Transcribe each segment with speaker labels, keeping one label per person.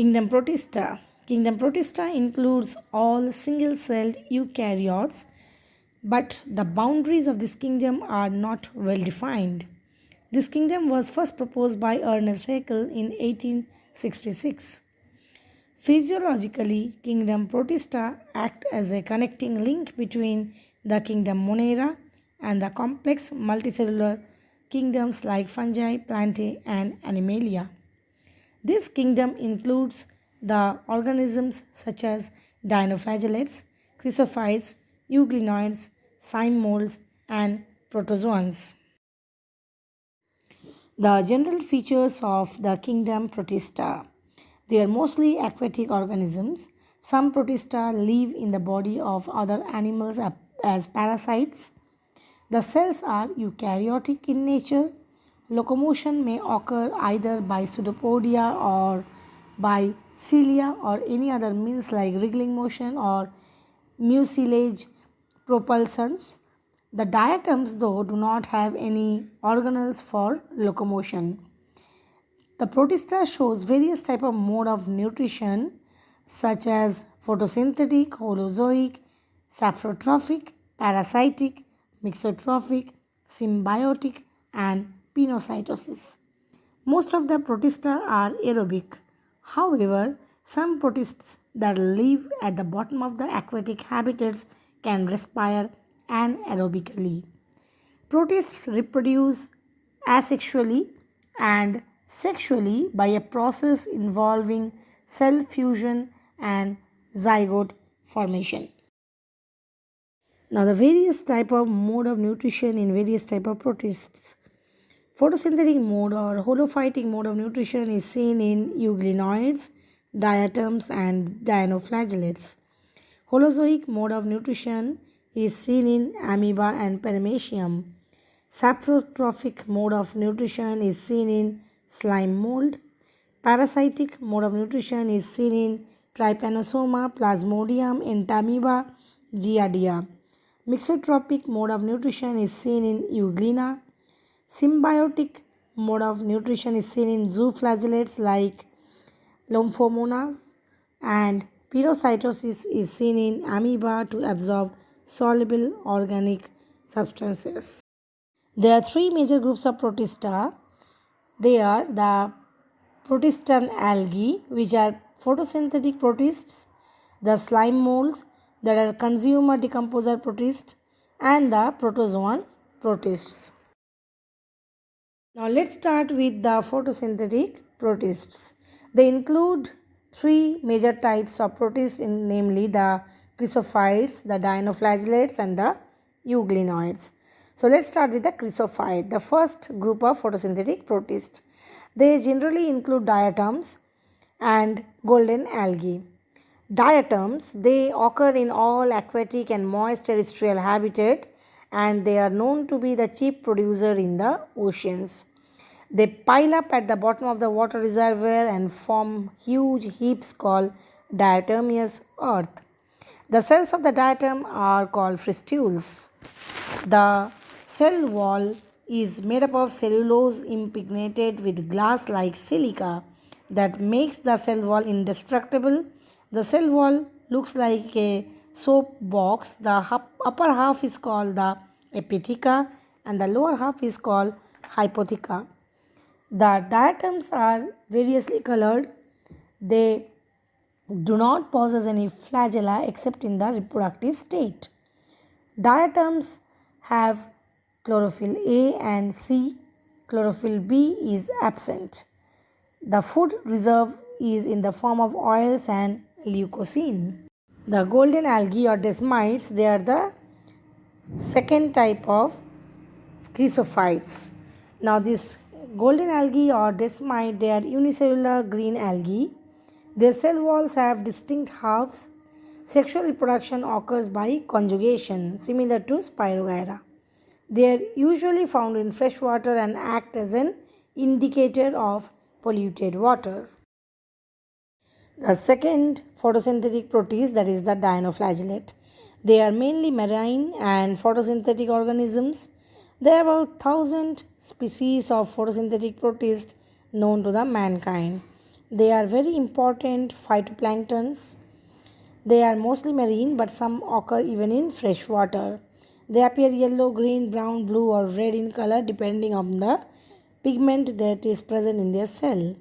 Speaker 1: Kingdom Protista. Kingdom Protista includes all single celled eukaryotes, but the boundaries of this kingdom are not well defined. This kingdom was first proposed by Ernest Haeckel in 1866. Physiologically, kingdom Protista act as a connecting link between the kingdom Monera and the complex multicellular kingdoms like fungi, plantae, and animalia. This kingdom includes the organisms such as dinoflagellates, chrysophytes, euglenoids, cyme molds, and protozoans. The general features of the kingdom Protista. They are mostly aquatic organisms. Some Protista live in the body of other animals as parasites. The cells are eukaryotic in nature. Locomotion may occur either by pseudopodia or by cilia or any other means like wriggling motion or mucilage propulsions. The diatoms, though, do not have any organelles for locomotion. The Protista shows various types of mode of nutrition such as photosynthetic, holozoic, saprotrophic, parasitic, mixotrophic, symbiotic, and pinocytosis. Most of the Protista are aerobic. However, some protists that live at the bottom of the aquatic habitats can respire anaerobically. Protists reproduce asexually and sexually by a process involving cell fusion and zygote formation. Now the various type of mode of nutrition in various type of protists. Photosynthetic mode or holophytic mode of nutrition is seen in euglenoids, diatoms and dinoflagellates. Holozoic mode of nutrition is seen in amoeba and paramecium. Saprotrophic mode of nutrition is seen in slime mold. Parasitic mode of nutrition is seen in Trypanosoma, Plasmodium, Entamoeba, Giardia. Mixotropic mode of nutrition is seen in Euglena. Symbiotic mode of nutrition is seen in zooflagellates like Lymphomonas, and pyrocytosis is seen in amoeba to absorb soluble organic substances. There are three major groups of protista. They are the protistan algae, which are photosynthetic protists, the slime molds that are consumer decomposer protists, and the protozoan protists. Now let's start with the photosynthetic protists. They include three major types of protists, namely the chrysophytes, the dinoflagellates, and the euglenoids. So let's start with the chrysophyte, the first group of photosynthetic protists. They generally include diatoms and golden algae. Diatoms, they occur in all aquatic and moist terrestrial habitat, and they are known to be the chief producer in the oceans. They pile up at the bottom of the water reservoir and form huge heaps called diatomeous earth. The cells of the diatom are called fistules. The cell wall is made up of cellulose impregnated with glass like silica that makes the cell wall indestructible. The cell wall looks like a soap box. The upper half is called the epitheca and the lower half is called hypotheca. The diatoms are variously colored. They do not possess any flagella except in the reproductive state. Diatoms have chlorophyll A and C. Chlorophyll B is absent. The food reserve is in the form of oils and leucocene. The golden algae or desmites, they are the second type of chrysophytes. Now this golden algae or desmite, they are unicellular green algae. Their cell walls have distinct halves. Sexual reproduction occurs by conjugation, similar to Spirogyra. They are usually found in fresh water and act as an indicator of polluted water. The second photosynthetic protist, that is the dinoflagellate. They are mainly marine and photosynthetic organisms. There are about 1,000 species of photosynthetic protists known to the mankind. They are very important phytoplanktons. They are mostly marine, but some occur even in fresh water. They appear yellow, green, brown, blue, or red in color depending on the pigment that is present in their cell.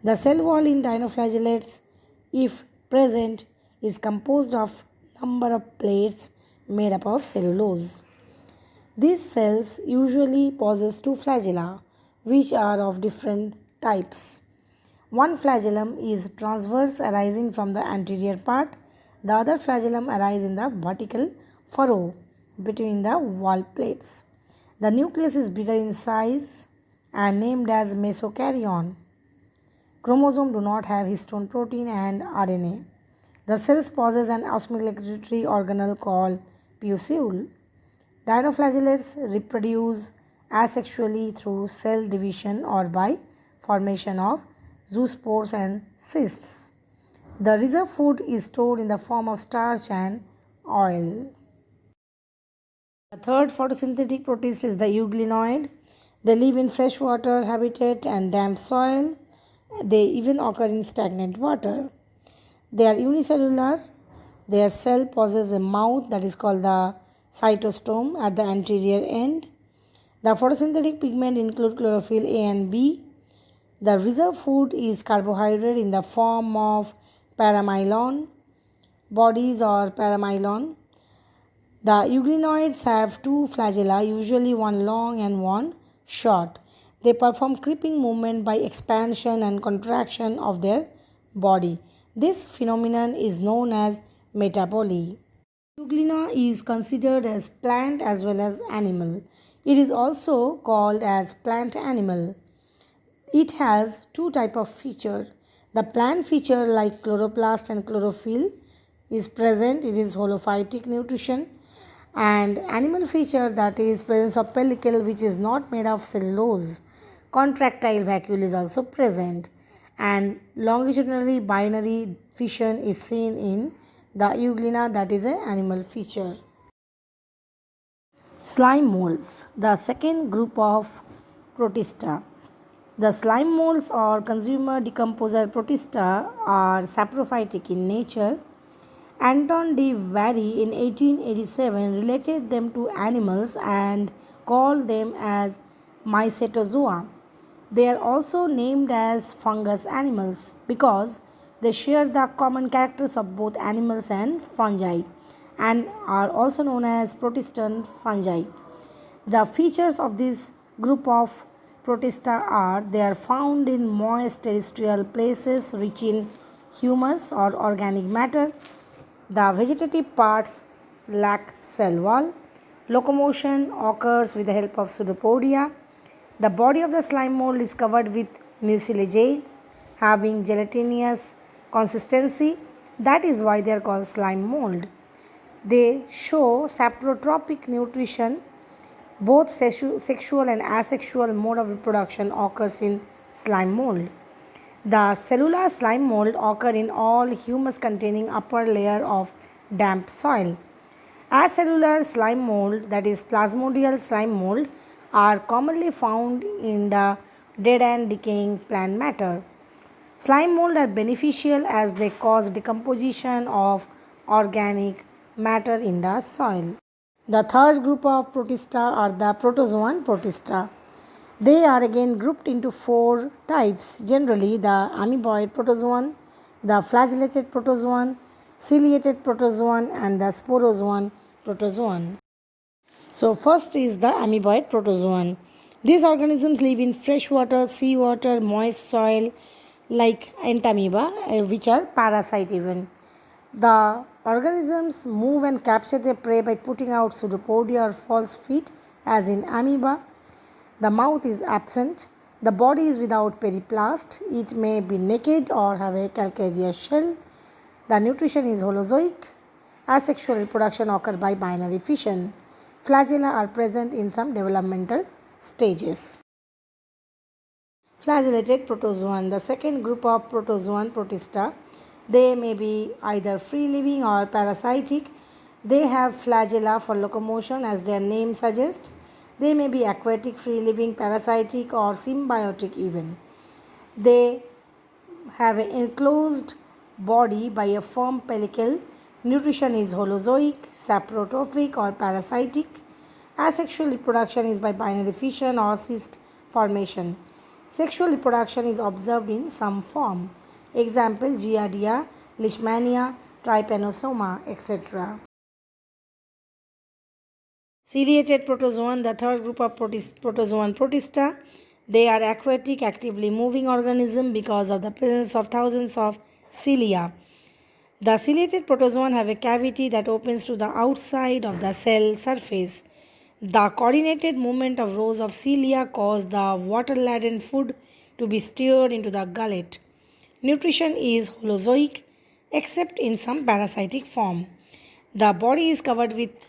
Speaker 1: The cell wall in dinoflagellates, if present, is composed of number of plates made up of cellulose. These cells usually possess two flagella, which are of different types. One flagellum is transverse, arising from the anterior part. The other flagellum arises in the vertical furrow between the wall plates. The nucleus is bigger in size and named as mesokaryon. Chromosomes do not have histone protein and RNA. The cells possess an osmoregulatory organelle called peucule. Dinoflagellates reproduce asexually through cell division or by formation of zoospores and cysts. The reserve food is stored in the form of starch and oil. The third photosynthetic protist is the euglenoid. They live in freshwater habitat and damp soil. They even occur in stagnant water. They are unicellular. Their cell possesses a mouth that is called the cytostome at the anterior end. The photosynthetic pigment include chlorophyll A and B. The reserve food is carbohydrate in the form of paramylon bodies or paramylon. The euglenoids have two flagella, usually one long and one short. They perform creeping movement by expansion and contraction of their body. This phenomenon is known as metaboly. Euglena is considered as plant as well as animal. It is also called as plant animal. It has two type of feature. The plant feature like chloroplast and chlorophyll is present. It is holophytic nutrition. And animal feature, that is presence of pellicle, which is not made of cellulose. Contractile vacuole is also present, and longitudinally binary fission is seen in the euglena, that is an animal feature. Slime molds, the second group of protista. The slime molds or consumer decomposer protista are saprophytic in nature. Anton de Vary in 1887 related them to animals and called them as mycetozoa. They are also named as fungus animals because they share the common characters of both animals and fungi and are also known as protistan fungi. The features of this group of protista are they are found in moist terrestrial places rich in humus or organic matter. The vegetative parts lack cell wall. Locomotion occurs with the help of pseudopodia. The body of the slime mold is covered with mucilage having gelatinous consistency. That is why they are called slime mold. They show saprotropic nutrition. Both sexual and asexual mode of reproduction occurs in slime mold. The cellular slime mold occur in all humus containing upper layer of damp soil. Acellular slime mold, that is plasmodial slime mold, are commonly found in the dead and decaying plant matter. Slime mold are beneficial as they cause decomposition of organic matter in the soil. The third group of protista are the protozoan protista. They are again grouped into four types, generally the amoeboid protozoan, the flagellated protozoan, ciliated protozoan, and the sporozoan protozoan. So first is the amoeboid protozoan. These organisms live in freshwater, seawater, moist soil like entamoeba, which are parasite even. The organisms move and capture their prey by putting out pseudopodia or false feet as in amoeba. The mouth is absent. The body is without periplast. It may be naked or have a calcareous shell. The nutrition is holozoic. Asexual reproduction occurs by binary fission. Flagella are present in some developmental stages. Flagellated protozoan, the second group of protozoan protista. They may be either free living or parasitic. They have flagella for locomotion as their name suggests. They may be aquatic, free living, parasitic, or symbiotic even. They have an enclosed body by a firm pellicle. Nutrition is holozoic, saprotrophic, or parasitic. Asexual reproduction is by binary fission or cyst formation. Sexual reproduction is observed in some form. Example: Giardia, Leishmania, Trypanosoma, etc. Ciliated protozoan, the third group of protozoan Protista. They are aquatic, actively moving organisms because of the presence of thousands of cilia. The ciliated protozoan have a cavity that opens to the outside of the cell surface. The coordinated movement of rows of cilia cause the water-laden food to be stirred into the gullet. Nutrition is holozoic except in some parasitic form. The body is covered with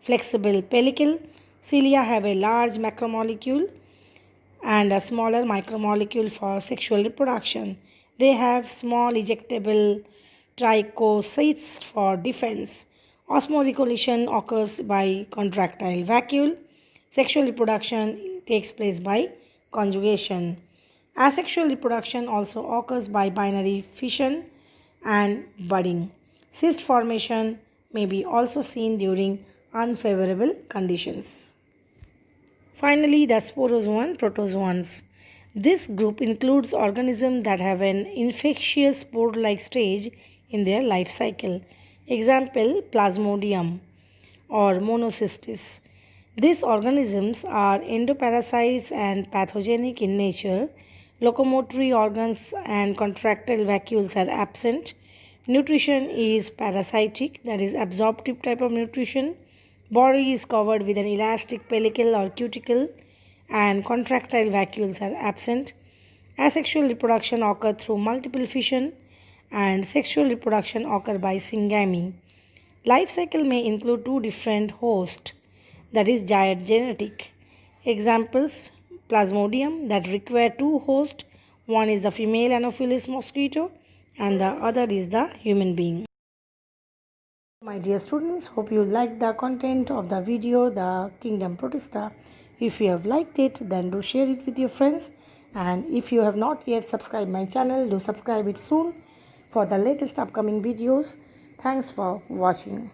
Speaker 1: flexible pellicle. Cilia have a large macromolecule and a smaller micromolecule for sexual reproduction. They have small ejectable trichocytes for defense. Osmoregulation occurs by contractile vacuole. Sexual reproduction takes place by conjugation. Asexual reproduction also occurs by binary fission and budding. Cyst formation may be also seen during unfavorable conditions. Finally, the sporozoan protozoans. This group includes organisms that have an infectious spore-like stage in their life cycle. Example: Plasmodium or Monocystis. These organisms are endoparasites and pathogenic in nature. Locomotory organs and contractile vacuoles are absent. Nutrition is parasitic, that is absorptive type of nutrition. Body is covered with an elastic pellicle or cuticle and contractile vacuoles are absent. Asexual reproduction occurs through multiple fission and sexual reproduction occurs by syngamy. Life cycle may include two different hosts, that is genetic. Examples: Plasmodium that require two hosts. One is the female Anopheles mosquito and the other is the human being. My dear students, hope you liked the content of the video, the Kingdom Protista. If you have liked it, then do share it with your friends. And if you have not yet subscribed my channel, do subscribe it soon for the latest upcoming videos. Thanks for watching.